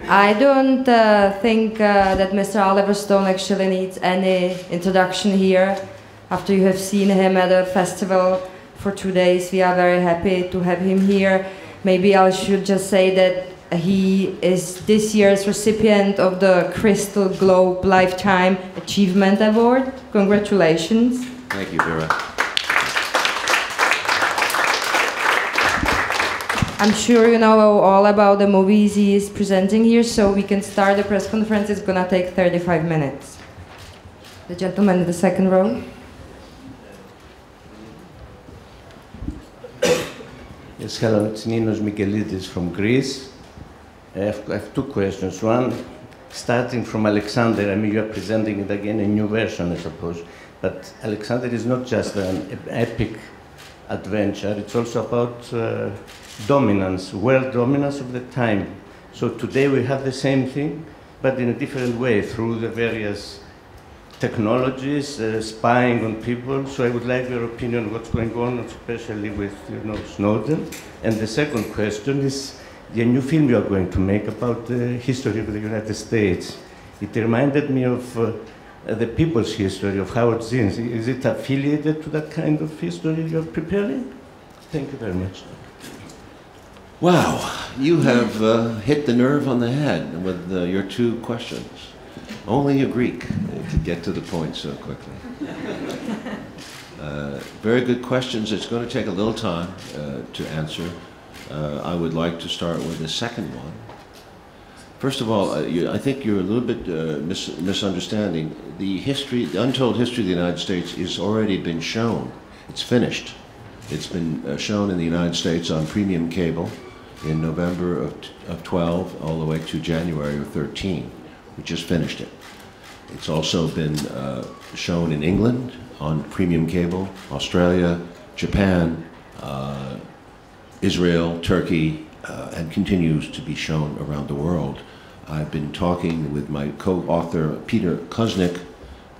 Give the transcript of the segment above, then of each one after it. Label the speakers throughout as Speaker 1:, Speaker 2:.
Speaker 1: I don't think that Mr. Oliver Stone actually needs any introduction here. After you have seen him at a festival for 2 days, we are very happy to have him here. Maybe I should just say that he is this year's recipient of the Crystal Globe Lifetime Achievement Award. Congratulations.
Speaker 2: Thank you, Vera.
Speaker 1: I'm sure you know all about the movies he is presenting here, so we can start the press conference. It's gonna take 35 minutes. The gentleman in the second row.
Speaker 3: Yes, hello, it's Ninos Mikelidis from Greece. I have two questions. One, starting from Alexander, I mean, you're presenting it again, a new version, I suppose. But Alexander is not just an epic adventure, it's also about dominance, world dominance of the time. So today we have the same thing, but in a different way, through the various technologies, spying on people. So I would like your opinion on what's going on, especially with Snowden. And the second question is the new film you are going to make about the history of the United States. It reminded me of the people's history of Howard Zinn. Is it affiliated to that kind of history you're preparing? Thank you very much.
Speaker 2: Wow, you have hit the nerve on the head with your two questions. Only a Greek could get to the point so quickly. Very good questions. It's going to take a little time to answer. I would like to start with the second one. First of all, I think you're a little bit misunderstanding. The history, the untold history of the United States has already been shown. It's finished. It's been shown in the United States on premium cable in November of 12 all the way to January of 13. We just finished it. It's also been shown in England on premium cable, Australia, Japan, Israel, Turkey, and continues to be shown around the world. I've been talking with my co-author, Peter Kuznick,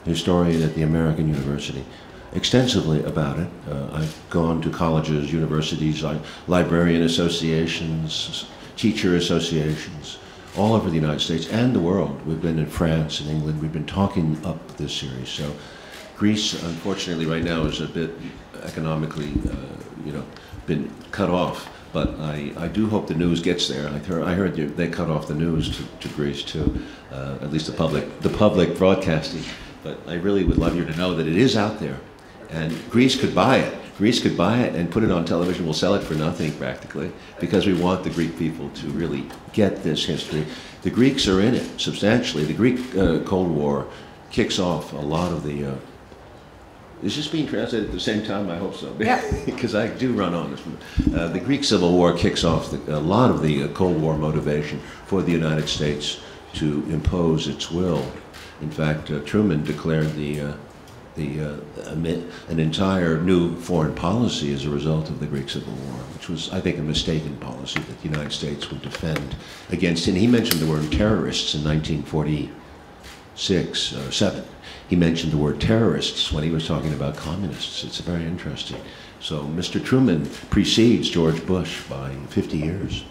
Speaker 2: historian at the American University, extensively about it. I've gone to colleges, universities, librarian associations, teacher associations, all over the United States and the world. We've been in France and England. We've been talking up this series. So Greece, unfortunately, right now is a bit economically, been cut off. But I do hope the news gets there. I heard they cut off the news to Greece too, at least the public broadcasting. But I really would love you to know that it is out there, and Greece could buy it. Greece could buy it and put it on television. We'll sell it for nothing practically, because we want the Greek people to really get this history. The Greeks are in it substantially. The Greek Cold War kicks off a lot of the. Is this being translated at the same time? I hope so.
Speaker 1: Yeah.
Speaker 2: Because I do run on this. The Greek Civil War kicks off a lot of the Cold War motivation for the United States to impose its will. In fact, Truman declared an entire new foreign policy as a result of the Greek Civil War, which was, I think, a mistaken policy that the United States would defend against. And he mentioned the word terrorists in 1946 or 7. He mentioned the word terrorists when he was talking about communists. It's very interesting. So Mr. Truman precedes George Bush by 50 years.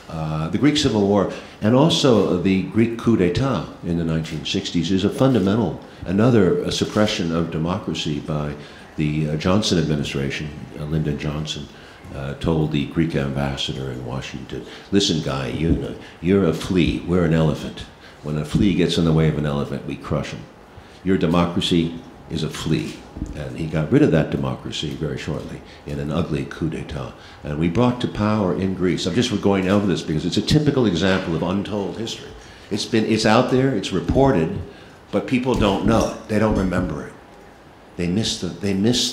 Speaker 2: The Greek Civil War and also the Greek coup d'etat in the 1960s is a fundamental, another suppression of democracy by the Johnson administration. Lyndon Johnson told the Greek ambassador in Washington, "Listen, guy, you're a flea, we're an elephant. When a flea gets in the way of an elephant, we crush him. Your democracy is a flea." And he got rid of that democracy very shortly in an ugly coup d'etat. And we brought to power in Greece. I'm just going over this because it's a typical example of untold history. It's out there, it's reported, but people don't know it. They don't remember it. They miss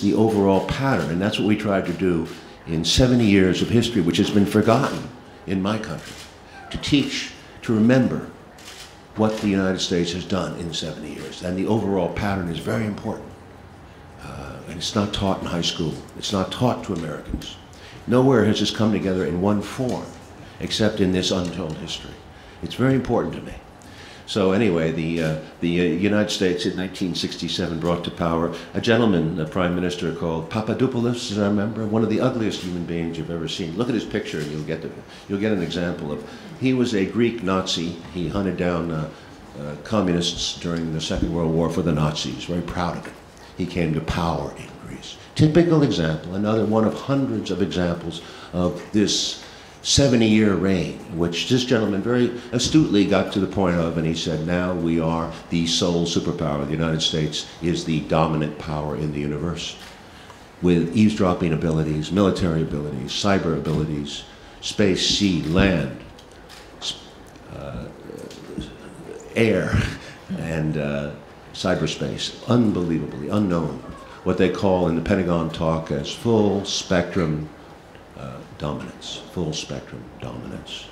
Speaker 2: the overall pattern. And that's what we tried to do in 70 years of history, which has been forgotten in my country, to teach, to remember what the United States has done in 70 years. And the overall pattern is very important. And it's not taught in high school. It's not taught to Americans. Nowhere has this come together in one form, except in this untold history. It's very important to me. So anyway, the United States in 1967 brought to power a gentleman, a prime minister called Papadopoulos, as I remember, one of the ugliest human beings you've ever seen. Look at his picture and you'll get an example of. He was a Greek Nazi. He hunted down communists during the Second World War for the Nazis. Very proud of it. He came to power in Greece. Typical example, another one of hundreds of examples of this 70-year reign, which this gentleman very astutely got to the point of, and he said, now we are the sole superpower. The United States is the dominant power in the universe, with eavesdropping abilities, military abilities, cyber abilities, space, sea, land, air, and cyberspace. Unbelievably unknown. What they call in the Pentagon talk as full spectrum dominance, full spectrum dominance.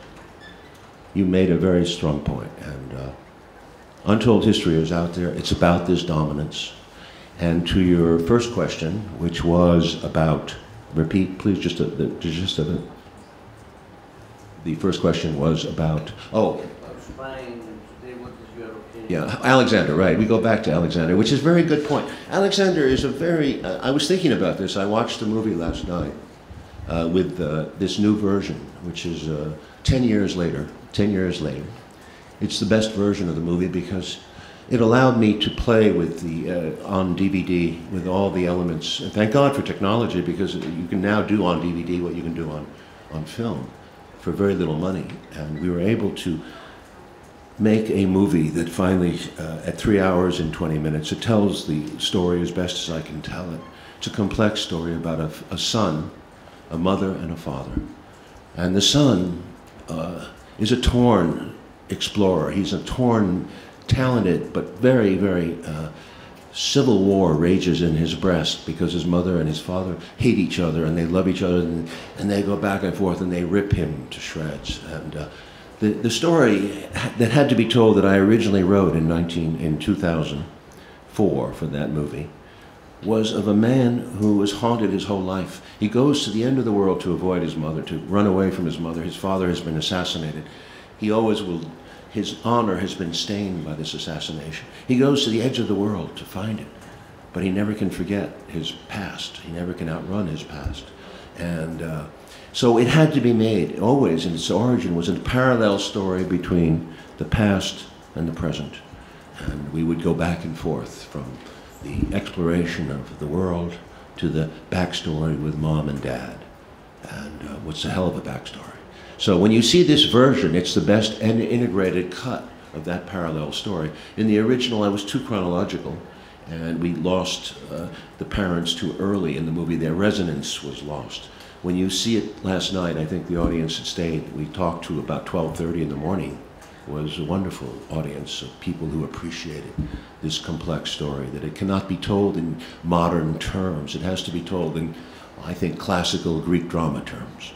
Speaker 2: You made a very strong point, and Untold History is out there. It's about this dominance. And to your first question, which was about, repeat please, just a bit. The first question was about, yeah, Alexander, right. We go back to Alexander, which is a very good point. Alexander is a very, I was thinking about this. I watched the movie last night with this new version, which is 10 years later. 10 years later. It's the best version of the movie because it allowed me to play with the, on DVD, with all the elements. And thank God for technology, because you can now do on DVD what you can do on film for very little money. And we were able to make a movie that finally, at 3 hours and 20 minutes, it tells the story as best as I can tell it. It's a complex story about a son, a mother, and a father. And the son is a torn explorer. He's a torn, talented, but very, very civil war rages in his breast because his mother and his father hate each other, and they love each other, and they go back and forth, and they rip him to shreds. And the story that had to be told that I originally wrote in 2004 for that movie was of a man who was haunted his whole life. He goes to the end of the world to avoid his mother, to run away from his mother. His father has been assassinated. He always will, his honor has been stained by this assassination. He goes to the edge of the world to find it, but he never can forget his past. He never can outrun his past. And so it had to be made, always in its origin, was a parallel story between the past and the present. And we would go back and forth from the exploration of the world to the backstory with mom and dad. And what's a hell of a backstory. So when you see this version, it's the best and integrated cut of that parallel story. In the original, I was too chronological, and we lost the parents too early in the movie. Their resonance was lost. When you see it last night, I think the audience that stayed, we talked to about 12:30 in the morning, was a wonderful audience of people who appreciated this complex story, that it cannot be told in modern terms. It has to be told in, I think, classical Greek drama terms.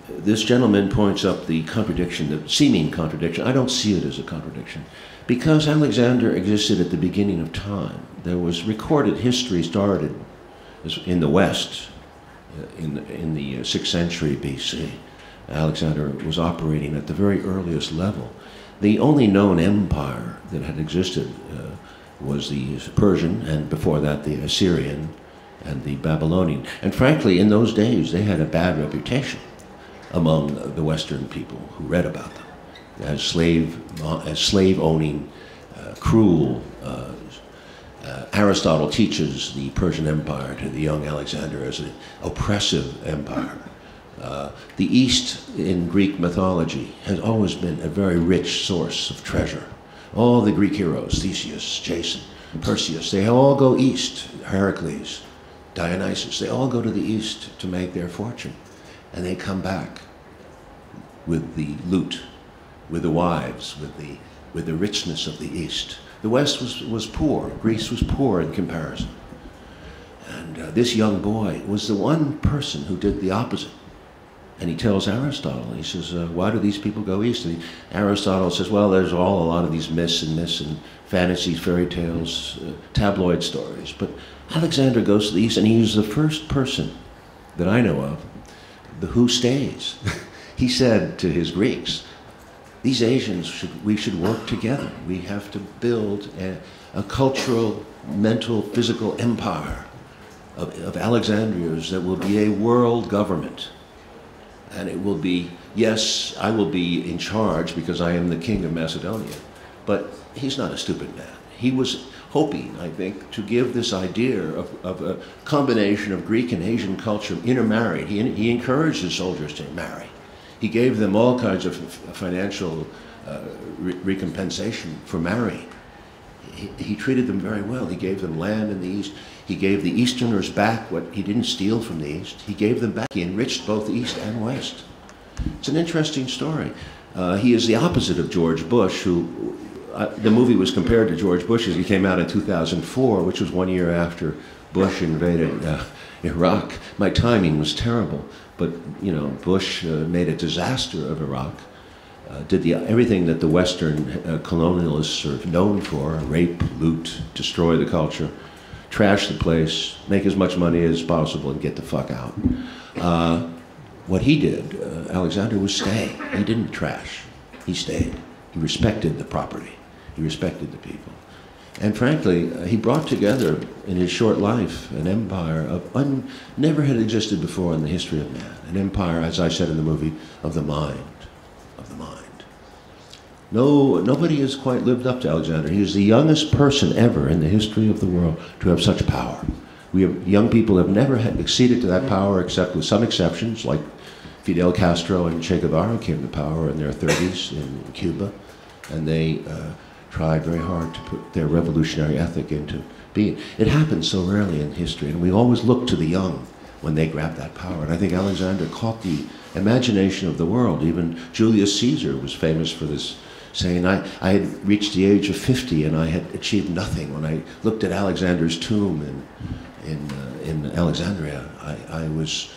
Speaker 2: This gentleman points up the contradiction, the seeming contradiction. I don't see it as a contradiction. Because Alexander existed at the beginning of time, there was recorded history started in the West, in the 6th century BC. Alexander was operating at the very earliest level. The only known empire that had existed was the Persian, and before that the Assyrian and the Babylonian. And frankly, in those days, they had a bad reputation among the Western people who read about them as slave-owning, cruel. Aristotle teaches the Persian Empire to the young Alexander as an oppressive empire. The East in Greek mythology has always been a very rich source of treasure. All the Greek heroes, Theseus, Jason, Perseus, they all go east. Heracles, Dionysus, they all go to the east to make their fortune. And they come back with the loot, with the wives, with the richness of the East. The West was poor. Greece was poor in comparison. And this young boy was the one person who did the opposite. And he tells Aristotle, he says, why do these people go east? And Aristotle says, well, there's a lot of these myths and fantasies, fairy tales, tabloid stories. But Alexander goes to the east, and he's the first person that I know of the who stays. He said to his Greeks, these Asians, we should work together. We have to build a cultural, mental, physical empire of Alexandrias that will be a world government. And it will be, yes, I will be in charge because I am the king of Macedonia. But he's not a stupid man. He was hoping, I think, to give this idea of a combination of Greek and Asian culture intermarried. He encouraged his soldiers to marry. He gave them all kinds of financial recompensation for marrying. He treated them very well. He gave them land in the East. He gave the Easterners back what he didn't steal from the East. He gave them back. He enriched both East and West. It's an interesting story. He is the opposite of George Bush, who the movie was compared to George Bush's. He came out in 2004, which was 1 year after Bush invaded Iraq. My timing was terrible, but you know, Bush made a disaster of Iraq. Did everything that the Western colonialists are known for: rape, loot, destroy the culture, trash the place, make as much money as possible, and get the fuck out. What he did, Alexander, was stay. He didn't trash. He stayed. He respected the property. He respected the people. And frankly, he brought together in his short life an empire of never had existed before in the history of man. An empire, as I said in the movie, of the mind. Of the mind. Nobody has quite lived up to Alexander. He is the youngest person ever in the history of the world to have such power. Young people have never acceded to that power, except with some exceptions, like Fidel Castro and Che Guevara came to power in their 30s in Cuba, and they tried very hard to put their revolutionary ethic into being. It happens so rarely in history, and we always look to the young when they grab that power. And I think Alexander caught the imagination of the world. Even Julius Caesar was famous for this, saying, I had reached the age of 50 and I had achieved nothing. When I looked at Alexander's tomb in Alexandria, I was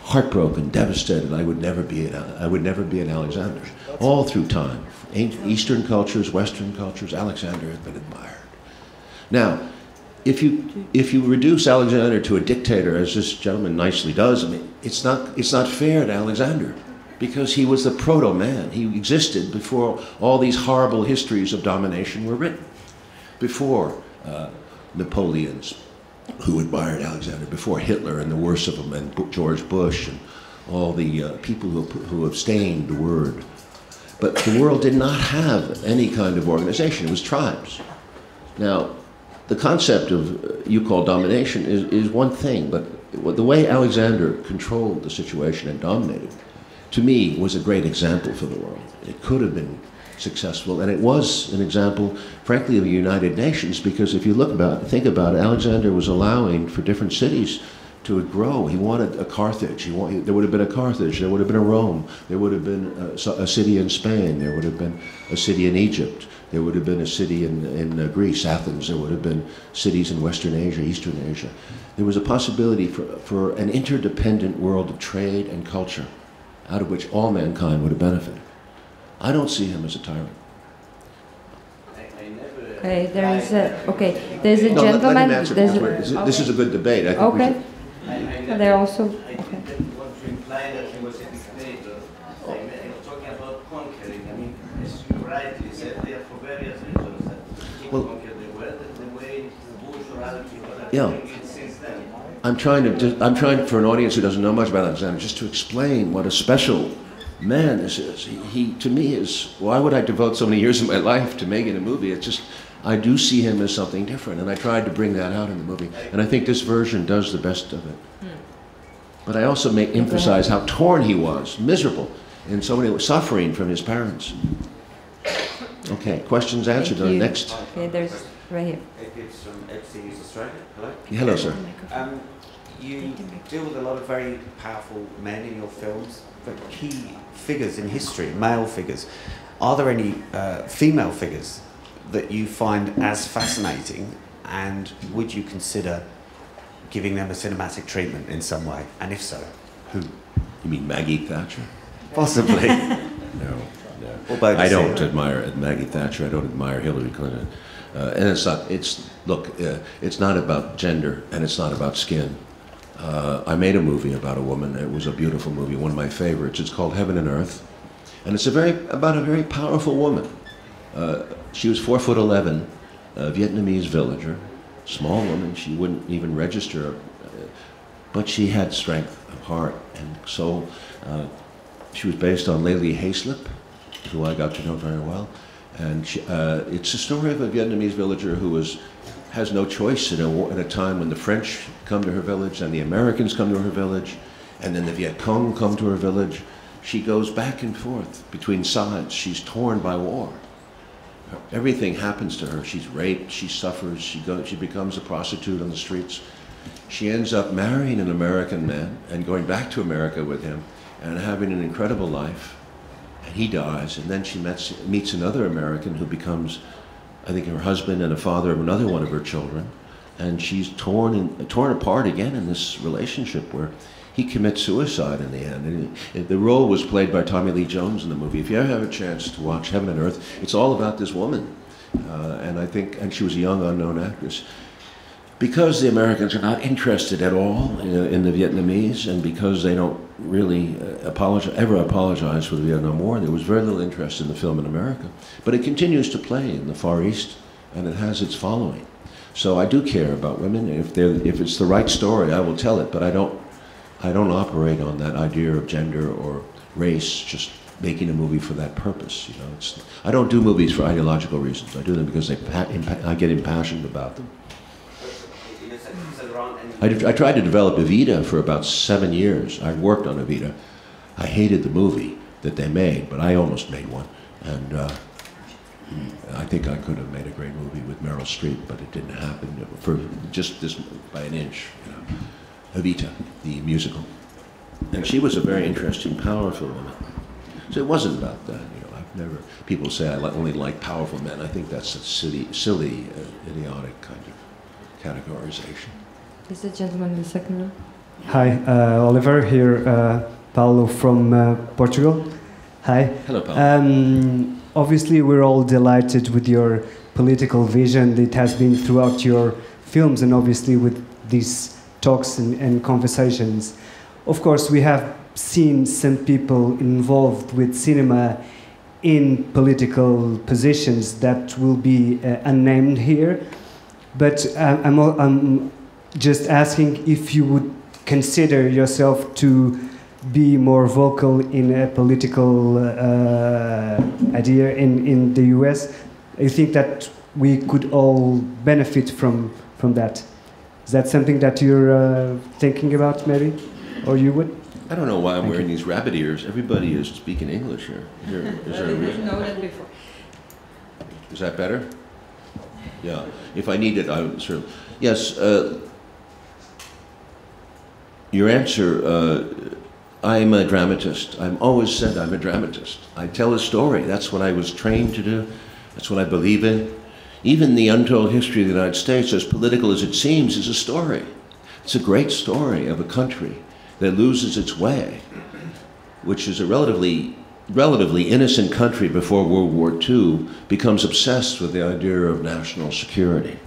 Speaker 2: heartbroken, devastated. I would never be an Alexander. All through time, Eastern cultures, Western cultures, Alexander has been admired. Now, if you reduce Alexander to a dictator, as this gentleman nicely does, I mean, it's not fair to Alexander, because he was the proto-man. He existed before all these horrible histories of domination were written, before Napoleon's, who admired Alexander, before Hitler and the worst of them, and George Bush and all the people who have stained the word. But the world did not have any kind of organization. It was tribes. Now, the concept of you call domination is one thing, but the way Alexander controlled the situation and dominated, to me, was a great example for the world. It could have been successful, and it was an example, frankly, of the United Nations, because if you think about it, Alexander was allowing for different cities to grow. He wanted a Carthage. There would have been a Carthage. There would have been a Rome. There would have been a city in Spain. There would have been a city in Egypt. There would have been a city in Greece, Athens. There would have been cities in Western Asia, Eastern Asia. There was a possibility for an interdependent world of trade and culture, out of which all mankind would have benefited. I don't see him as a tyrant.
Speaker 1: Okay, there's a
Speaker 2: No,
Speaker 1: gentleman.
Speaker 2: let him answer. This is a good debate. I think we should.
Speaker 1: They're also.
Speaker 3: I didn't want to imply that he was a dictator. I was talking about conquering. I mean, as you rightly said, they are for various reasons that he conquered the world, and the way Bush or other people are doing it since then.
Speaker 2: I'm trying for an audience who doesn't know much about Alexander, just to explain what a special man this is. He to me is, why would I devote so many years of my life to making a movie? It's just, I do see him as something different, and I tried to bring that out in the movie. And I think this version does the best of it. But I also emphasize how torn he was, miserable, and so many suffering from his parents. Okay, questions answered. Next.
Speaker 1: Okay, there's right here.
Speaker 4: It's from FC's Australia. Hello.
Speaker 2: Hello, sir.
Speaker 4: You deal with a lot of very powerful men in your films, but key figures in history, male figures. Are there any female figures that you find as fascinating, and would you consider giving them a cinematic treatment in some way? And if so, who?
Speaker 2: You mean Maggie Thatcher?
Speaker 4: Possibly.
Speaker 2: No. I don't admire Maggie Thatcher. I don't admire Hillary Clinton. And it's not about gender, and it's not about skin. I made a movie about a woman. It was a beautiful movie, one of my favorites. It's called Heaven and Earth, and it's about a very powerful woman. She was 4'11", a Vietnamese villager, small woman. She wouldn't even register, but she had strength of heart and soul. She was based on Lely Hayslip, who I got to know very well, and it's a story of a Vietnamese villager who has no choice at a time when the French come to her village and the Americans come to her village, and then the Viet Cong come to her village. She goes back and forth between sides. She's torn by war. Everything happens to her. She's raped, she suffers, she becomes a prostitute on the streets. She ends up marrying an American man and going back to America with him and having an incredible life. And he dies, and then she meets another American who becomes, I think, her husband and a father of another one of her children. And she's torn apart again in this relationship where he commits suicide in the end. And the role was played by Tommy Lee Jones in the movie. If you ever have a chance to watch Heaven and Earth, it's all about this woman. And she was a young unknown actress. Because the Americans are not interested at all in the Vietnamese, and because they don't really ever apologize for the Vietnam War, there was very little interest in the film in America. But it continues to play in the Far East, and it has its following. So I do care about women. If it's the right story, I will tell it. But I don't operate on that idea of gender or race, just making a movie for that purpose. I don't do movies for ideological reasons. I do them because I get impassioned about them. I tried to develop Evita for about 7 years. I worked on Evita. I hated the movie that they made, but I almost made one. And I think I could have made a great movie with Meryl Streep, but it didn't happen for just this by an inch. Evita, the musical. And she was a very interesting, powerful woman. So it wasn't about that. People say I only like powerful men. I think that's a silly, idiotic kind of categorization.
Speaker 1: Is the gentleman in the second row?
Speaker 5: Hi, Oliver here, Paulo from Portugal. Hi.
Speaker 2: Hello, Paulo.
Speaker 5: Obviously, we're all delighted with your political vision that has been throughout your films, and obviously with these talks and conversations. Of course, we have seen some people involved with cinema in political positions that will be unnamed here. But I'm just asking if you would consider yourself to be more vocal in a political idea in the US. I think that we could all benefit from that. Is that something that you're thinking about, maybe? Or you would?
Speaker 2: I don't know why I'm wearing these rabbit ears. Everybody is speaking English here. Is there a reason?
Speaker 1: Know that before.
Speaker 2: Is that better? Yeah. If I need it, I would sort of. Yes. Your answer. I'm a dramatist. I've always said I'm a dramatist. I tell a story. That's what I was trained to do. That's what I believe in. Even the untold history of the United States, as political as it seems, is a story. It's a great story of a country that loses its way, which is a relatively innocent country before World War II, becomes obsessed with the idea of national security.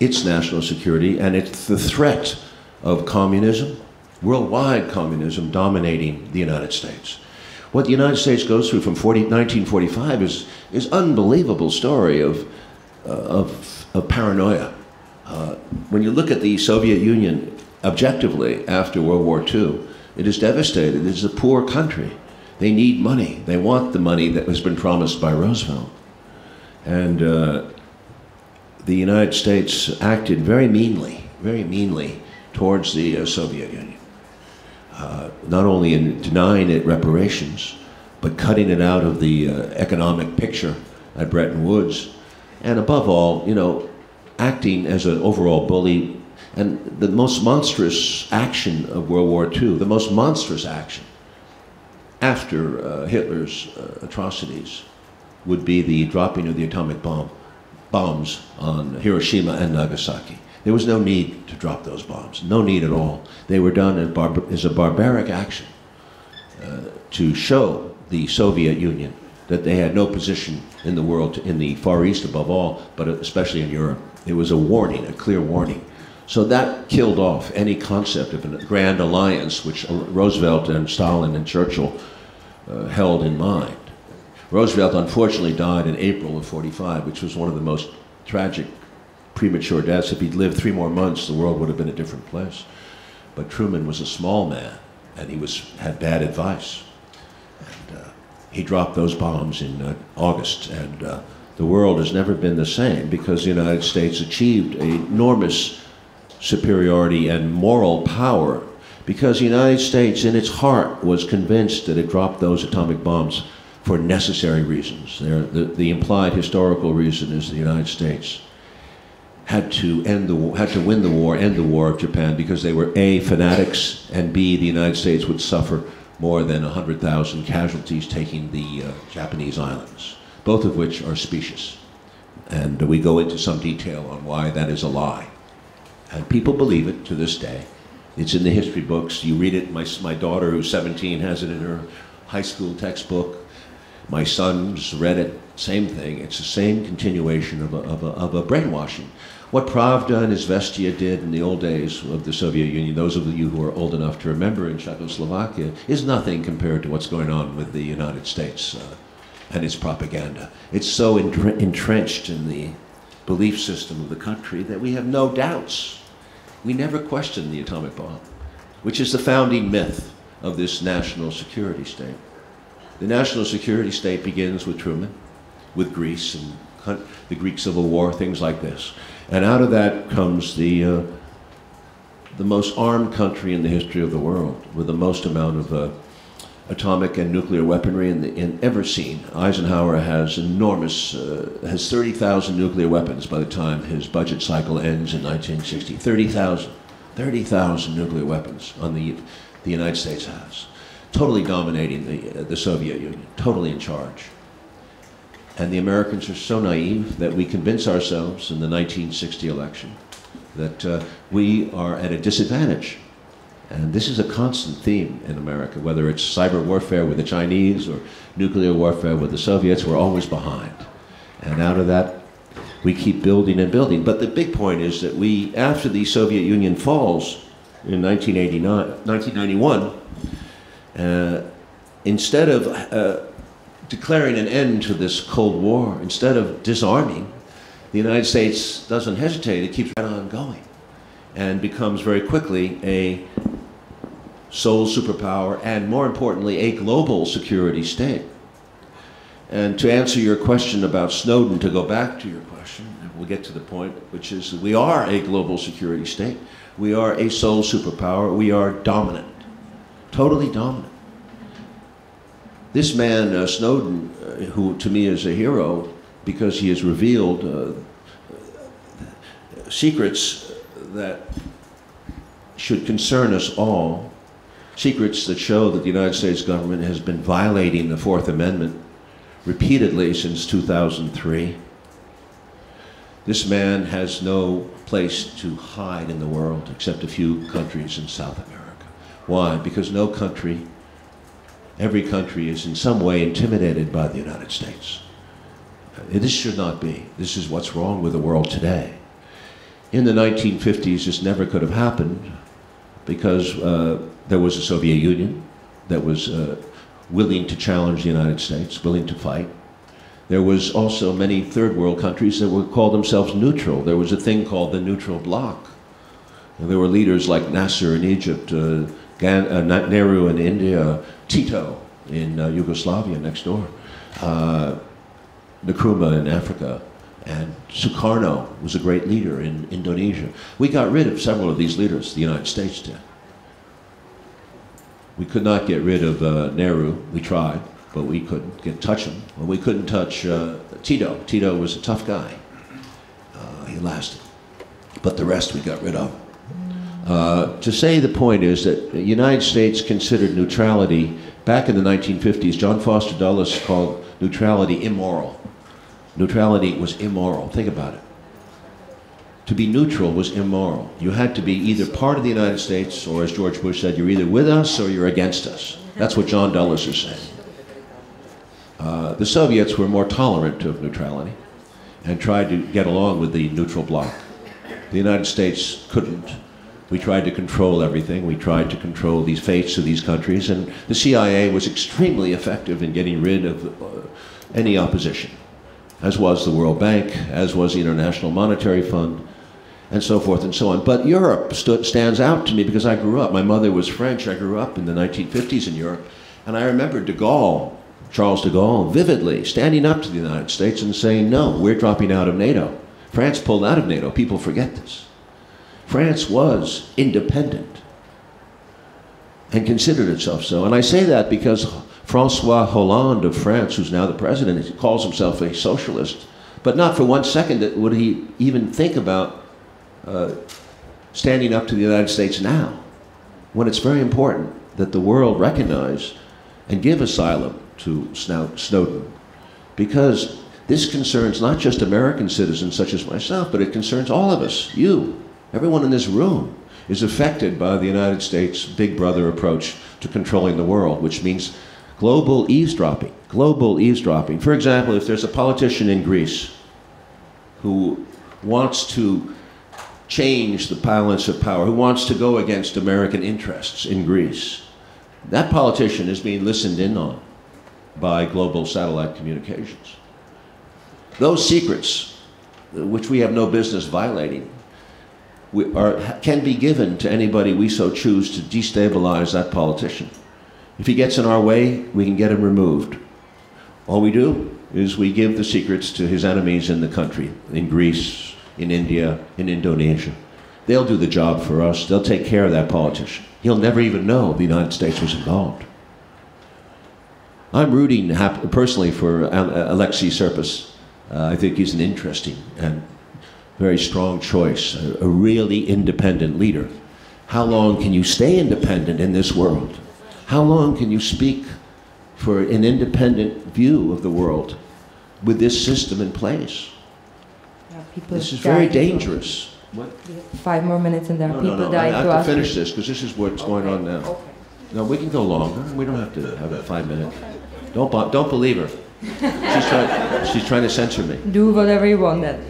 Speaker 2: It's national security, and it's the threat of communism, worldwide communism, dominating the United States. What the United States goes through from 1945 is unbelievable story of paranoia. When you look at the Soviet Union objectively after World War II, it is devastated. It's a poor country. They need money. They want the money that has been promised by Roosevelt. And the United States acted very meanly towards the Soviet Union. Not only in denying it reparations, but cutting it out of the economic picture at Bretton Woods. And above all, acting as an overall bully. And the most monstrous action of World War II, the most monstrous action after Hitler's atrocities would be the dropping of the atomic bombs on Hiroshima and Nagasaki. There was no need to drop those bombs, no need at all. They were done as a barbaric action to show the Soviet Union that they had no position in the world, in the Far East above all, but especially in Europe. It was a warning, a clear warning So that killed off any concept of a grand alliance, which Roosevelt and Stalin and Churchill held in mind. Roosevelt unfortunately died in April of '45, which was one of the most tragic premature deaths. If he'd lived 3 more months, the world would have been a different place. But Truman was a small man, and he had bad advice. And he dropped those bombs in August, and the world has never been the same because the United States achieved enormous superiority and moral power because the United States, in its heart, was convinced that it dropped those atomic bombs for necessary reasons. The implied historical reason is the United States had to win the war, end the war of Japan, because they were A, fanatics, and B, the United States would suffer more than 100,000 casualties taking the Japanese islands, both of which are specious. And we go into some detail on why that is a lie. And people believe it to this day. It's in the history books. You read it. My daughter, who's 17, has it in her high school textbook. My son's read it. Same thing. It's the same continuation of a brainwashing. What Pravda and Izvestia did in the old days of the Soviet Union, those of you who are old enough to remember in Czechoslovakia, is nothing compared to what's going on with the United States and its propaganda. It's so entrenched in the belief system of the country that we have no doubts. We never question the atomic bomb, which is the founding myth of this national security state. The national security state begins with Truman, with Greece and the Greek Civil War, things like this. And out of that comes the most armed country in the history of the world, with the most amount of atomic and nuclear weaponry ever seen. Eisenhower has has 30,000 nuclear weapons by the time his budget cycle ends in 1960. 30,000 nuclear weapons on the United States has. Totally dominating the Soviet Union, totally in charge. And the Americans are so naive that we convince ourselves in the 1960 election that we are at a disadvantage. And this is a constant theme in America, whether it's cyber warfare with the Chinese or nuclear warfare with the Soviets, we're always behind. And out of that, we keep building and building. But the big point is that after the Soviet Union falls in 1991, instead of declaring an end to this Cold War, instead of disarming, the United States doesn't hesitate. It keeps right on going and becomes very quickly a sole superpower and, more importantly, a global security state. And to answer your question about Snowden, to go back to your question, and we'll get to the point, which is that we are a global security state. We are a sole superpower. We are dominant, totally dominant. This man, Snowden, who to me is a hero because he has revealed secrets that should concern us all, secrets that show that the United States government has been violating the Fourth Amendment repeatedly since 2003. This man has no place to hide in the world except a few countries in South America. Why? Because no country, every country is in some way intimidated by the United States. This should not be. This is what's wrong with the world today. In the 1950s, this never could have happened because there was a Soviet Union that was willing to challenge the United States, willing to fight. There was also many third world countries that would call themselves neutral. There was a thing called the neutral bloc. And there were leaders like Nasser in Egypt, Nehru in India, Tito in Yugoslavia next door, Nkrumah in Africa, and Sukarno was a great leader in Indonesia. We got rid of several of these leaders, the United States did. We could not get rid of Nehru. We tried, but we couldn't touch him. Well, we couldn't touch Tito. Tito was a tough guy. He lasted. But the rest we got rid of. To say the point is that the United States considered neutrality, back in the 1950s, John Foster Dulles called neutrality immoral. Neutrality was immoral. Think about it. To be neutral was immoral. You had to be either part of the United States, or as George Bush said, you're either with us or you're against us. That's what John Dulles is saying. The Soviets were more tolerant of neutrality and tried to get along with the neutral bloc. The United States couldn't. We tried to control everything. We tried to control these fates of these countries, and the CIA was extremely effective in getting rid of any opposition, as was the World Bank, as was the International Monetary Fund, and so forth and so on. But Europe stands out to me because I grew up. My mother was French. I grew up in the 1950s in Europe, and I remember de Gaulle, Charles de Gaulle, vividly standing up to the United States and saying, no, we're dropping out of NATO. France pulled out of NATO. People forget this. France was independent and considered itself so. And I say that because François Hollande of France, who's now the president, he calls himself a socialist, but not for 1 second would he even think about standing up to the United States now, when it's very important that the world recognize and give asylum to Snowden, because this concerns not just American citizens such as myself, but it concerns all of us. You, everyone in this room, is affected by the United States' Big Brother approach to controlling the world, which means global eavesdropping. Global eavesdropping. For example, if there's a politician in Greece who wants to change the balance of power, who wants to go against American interests in Greece, that politician is being listened in on by global satellite communications. Those secrets, which we have no business violating, can be given to anybody we so choose to destabilize that politician. If he gets in our way, we can get him removed. All we do is we give the secrets to his enemies in the country, in Greece, in India, in Indonesia. They'll do the job for us. They'll take care of that politician. He'll never even know the United States was involved. I'm rooting personally for Alexei Tsipras. I think he's an interesting and very strong choice, a really independent leader. How long can you stay independent in this world? How long can you speak for an independent view of the world with this system in place? This is very dangerous. What?
Speaker 1: 5 more minutes and there are people dying to ask.
Speaker 2: I have to finish this because this is what's going on now. Okay. No, we can go longer. We don't have to have a 5 minute. Don't believe her. She's trying to censor me.
Speaker 1: Do whatever you want then.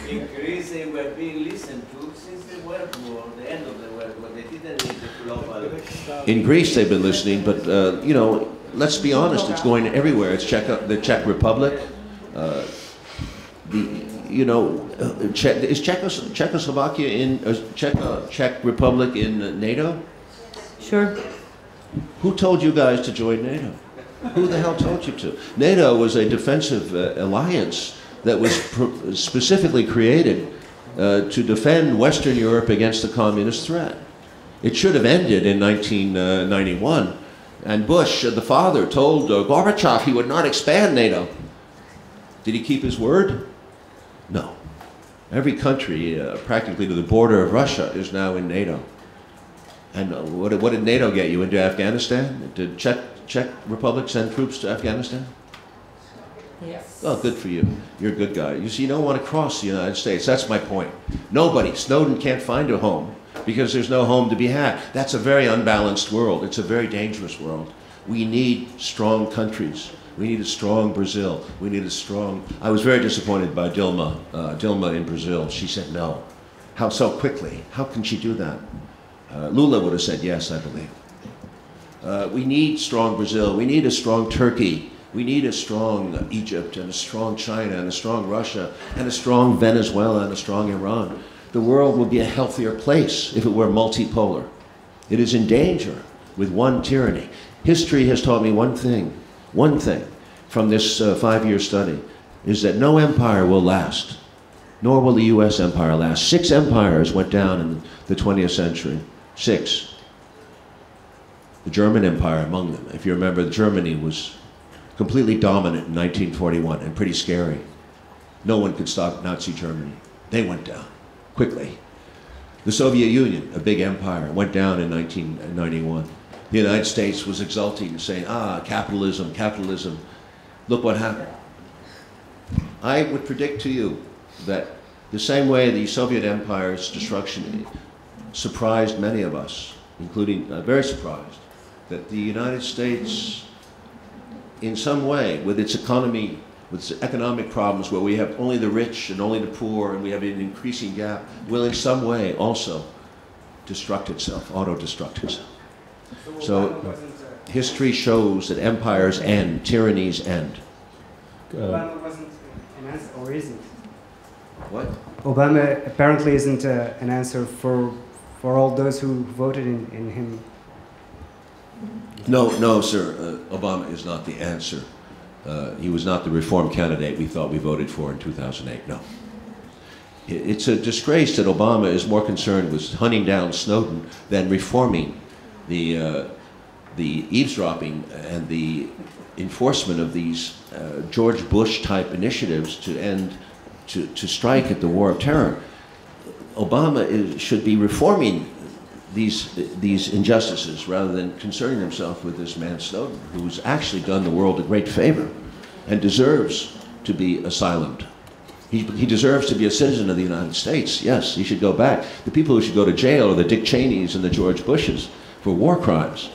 Speaker 3: In Greece, they were being listened to since the World War, the end of the World War. They didn't need the global.
Speaker 2: In Greece, they've been listening, but you know, let's be honest. It's going everywhere. It's the Czech Republic. Is Czechoslovakia in Czech Republic in NATO?
Speaker 1: Sure.
Speaker 2: Who told you guys to join NATO? Who the hell told you to? NATO was a defensive alliance that was specifically created to defend Western Europe against the communist threat. It should have ended in 1991, and Bush, the father, told Gorbachev he would not expand NATO. Did he keep his word? No. Every country, practically to the border of Russia, is now in NATO. And what did NATO get you into Afghanistan? Did Czech Republic send troops to Afghanistan?
Speaker 1: Yes.
Speaker 2: Oh, good for you. You're a good guy. You see, you don't want to cross the United States. That's my point. Snowden can't find a home because there's no home to be had. That's a very unbalanced world. It's a very dangerous world. We need strong countries. We need a strong Brazil. We need a strong... I was very disappointed by Dilma in Brazil. She said no. How so quickly? How can she do that? Lula would have said yes, I believe. We need strong Brazil. We need a strong Turkey. We need a strong Egypt and a strong China and a strong Russia and a strong Venezuela and a strong Iran. The world will be a healthier place if it were multipolar. It is in danger with one tyranny. History has taught me one thing from this 5-year study, is that no empire will last, nor will the US empire last. 6 empires went down in the 20th century. 6. The German Empire among them. If you remember, Germany was completely dominant in 1941 and pretty scary. No one could stop Nazi Germany. They went down quickly. The Soviet Union, a big empire, went down in 1991. The United States was exulting and saying, capitalism, capitalism. Look what happened. I would predict to you that the same way the Soviet Empire's destruction surprised many of us, including, very surprised, that the United States, in some way, with its economy with economic problems where we have only the rich and only the poor and we have an increasing gap, will in some way also destruct itself, auto-destruct itself. So history shows that empires end, tyrannies end.
Speaker 5: Obama wasn't an answer, or isn't?
Speaker 2: What?
Speaker 5: Obama apparently isn't an answer for all those who voted in him.
Speaker 2: No, sir. Obama is not the answer. He was not the reform candidate we thought we voted for in 2008. No. It's a disgrace that Obama is more concerned with hunting down Snowden than reforming the eavesdropping and the enforcement of these George Bush-type initiatives to end, to strike at the war of terror. Obama should be reforming these injustices rather than concerning himself with this man Snowden, who's actually done the world a great favor and deserves to be asylumed. He deserves to be a citizen of the United States. Yes, he should go back. The people who should go to jail are the Dick Cheneys and the George Bushes for war crimes.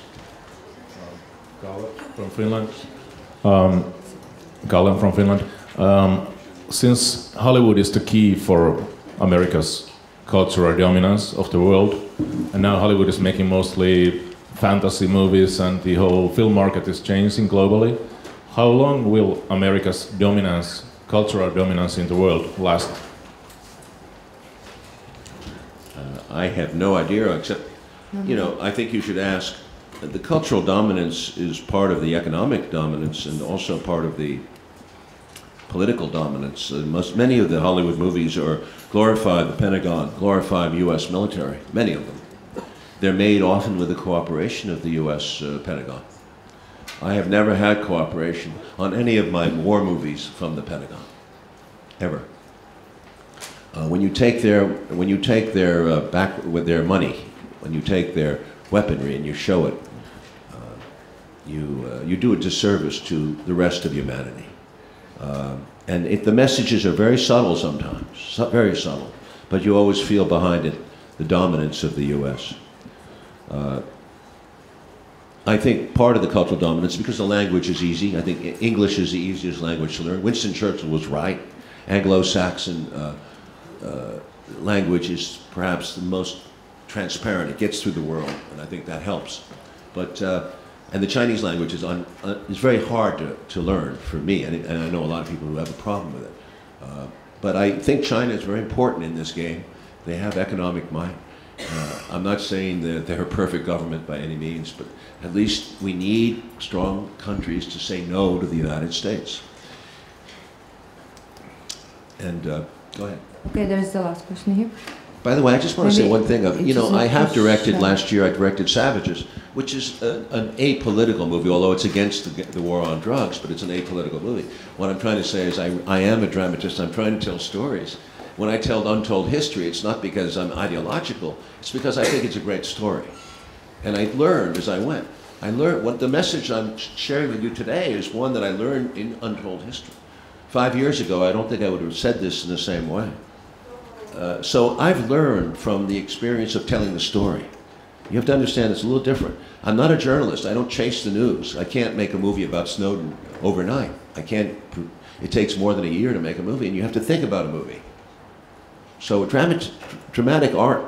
Speaker 6: From Finland. Kalle from Finland. Since Hollywood is the key for America's cultural dominance of the world, and now Hollywood is making mostly fantasy movies and the whole film market is changing globally, how long will America's dominance, cultural dominance in the world last?
Speaker 2: I have no idea, except, you know, I think you should ask, the cultural dominance is part of the economic dominance and also part of the political dominance. Many of the Hollywood movies glorify the Pentagon, glorify the U.S. military, many of them. They're made often with the cooperation of the U.S. Pentagon. I have never had cooperation on any of my war movies from the Pentagon, ever. When you take their money, when you take their weaponry and you show it, you do a disservice to the rest of humanity. And the messages are very subtle sometimes, very subtle, but you always feel behind it the dominance of the U.S. I think part of the cultural dominance, because the language is easy, I think English is the easiest language to learn. Winston Churchill was right. Anglo-Saxon language is perhaps the most transparent. It gets through the world, and I think that helps. But and the Chinese language is very hard to learn for me, and I know a lot of people who have a problem with it. But I think China is very important in this game. They have economic might. I'm not saying that they're a perfect government by any means, but at least we need strong countries to say no to the United States. And go ahead.
Speaker 1: Okay, there's the last question here.
Speaker 2: By the way, I just want to say one thing. You know, I have directed,
Speaker 1: question.
Speaker 2: last year I directed Savages, which is an apolitical movie, although it's against the war on drugs, but it's an apolitical movie. What I'm trying to say is I am a dramatist. I'm trying to tell stories. When I tell untold history, it's not because I'm ideological. It's because I think it's a great story. And I learned as I went. I learned what the message I'm sharing with you today is one that I learned in untold history. 5 years ago, I don't think I would have said this in the same way. So I've learned from the experience of telling the story. You have to understand it's a little different. I'm not a journalist. I don't chase the news. I can't make a movie about Snowden overnight. I can't. It takes more than a year to make a movie, and you have to think about a movie. So dramatic art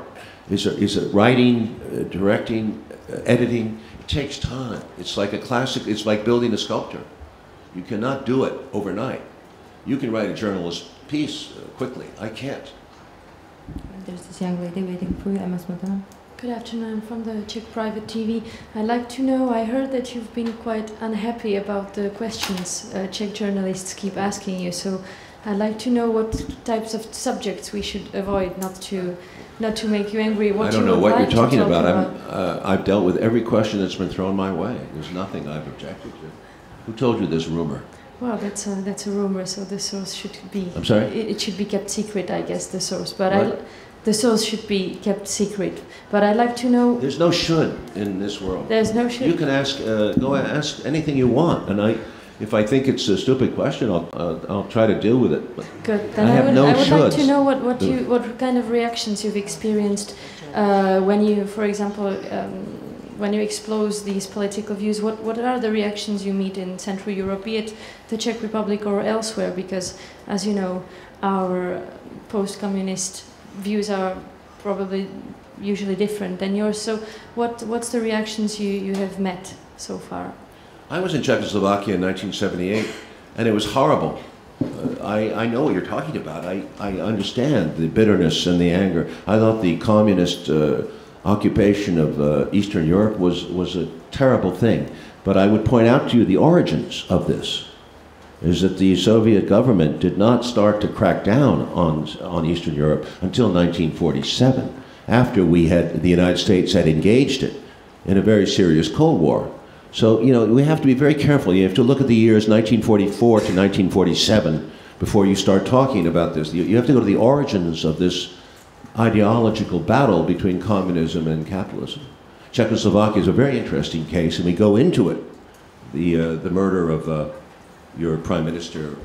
Speaker 2: is a writing, directing, editing. It takes time. It's like a classic. It's like building a sculpture. You cannot do it overnight. You can write a journalist piece quickly. I can't.
Speaker 1: There's this young lady waiting for you, Emma Smetana.
Speaker 7: Good afternoon, from the Czech Private TV. I'd like to know, I heard that you've been quite unhappy about the questions Czech journalists keep asking you, so I'd like to know what types of subjects we should avoid, not to make you angry. What
Speaker 2: I don't
Speaker 7: you
Speaker 2: know
Speaker 7: would
Speaker 2: what
Speaker 7: like
Speaker 2: you're talking
Speaker 7: to talk
Speaker 2: about. I've dealt with every question that's been thrown my way. There's nothing I've objected to. Who told you this rumor?
Speaker 7: Well, that's a rumor, so the source should be...
Speaker 2: I'm sorry?
Speaker 7: It should be kept secret, I guess, the source. But
Speaker 2: What?
Speaker 7: the source should be kept secret. But I'd like to know...
Speaker 2: There's no should in this world.
Speaker 7: There's no should?
Speaker 2: You can ask, go ask anything you want, and if I think it's a stupid question, I'll try to deal with it. But
Speaker 7: Good. Then
Speaker 2: I have no
Speaker 7: I would like
Speaker 2: shoulds.
Speaker 7: to know what kind of reactions you've experienced when you, for example, when you expose these political views, what are the reactions you meet in Central Europe, be it the Czech Republic or elsewhere? Because, as you know, our post-communist views are probably usually different than yours. So what's the reactions you have met so far?
Speaker 2: I was in Czechoslovakia in 1978, and it was horrible. I know what you're talking about. I understand the bitterness and the anger. I thought the communist occupation of Eastern Europe was a terrible thing. But I would point out to you the origins of this is that the Soviet government did not start to crack down on Eastern Europe until 1947, after the United States had engaged it in a very serious Cold War. So, you know, we have to be very careful. You have to look at the years 1944 to 1947 before you start talking about this. You have to go to the origins of this ideological battle between communism and capitalism. Czechoslovakia is a very interesting case, and we go into it. The murder of your prime minister,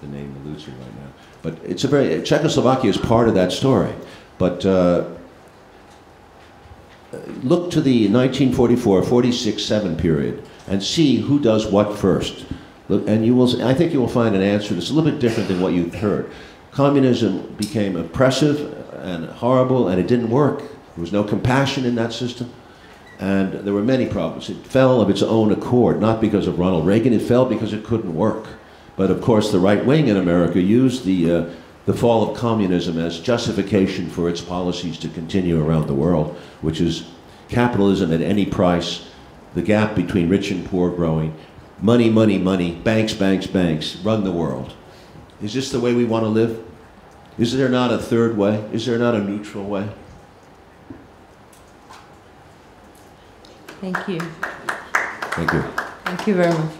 Speaker 2: the name eludes me right now. But it's Czechoslovakia is part of that story. But look to the 1944, 46, 7 period and see who does what first. Look, and I think you will find an answer that's a little bit different than what you've heard. Communism became oppressive and horrible, and it didn't work. There was no compassion in that system, and there were many problems. It fell of its own accord, not because of Ronald Reagan. It fell because it couldn't work. But of course, the right wing in America used the fall of communism as justification for its policies to continue around the world, which is capitalism at any price, the gap between rich and poor growing, money, money, money, banks, banks, banks, run the world. Is this the way we want to live? Is there not a third way? Is there not a neutral way?
Speaker 1: Thank you.
Speaker 2: Thank you.
Speaker 1: Thank you very much.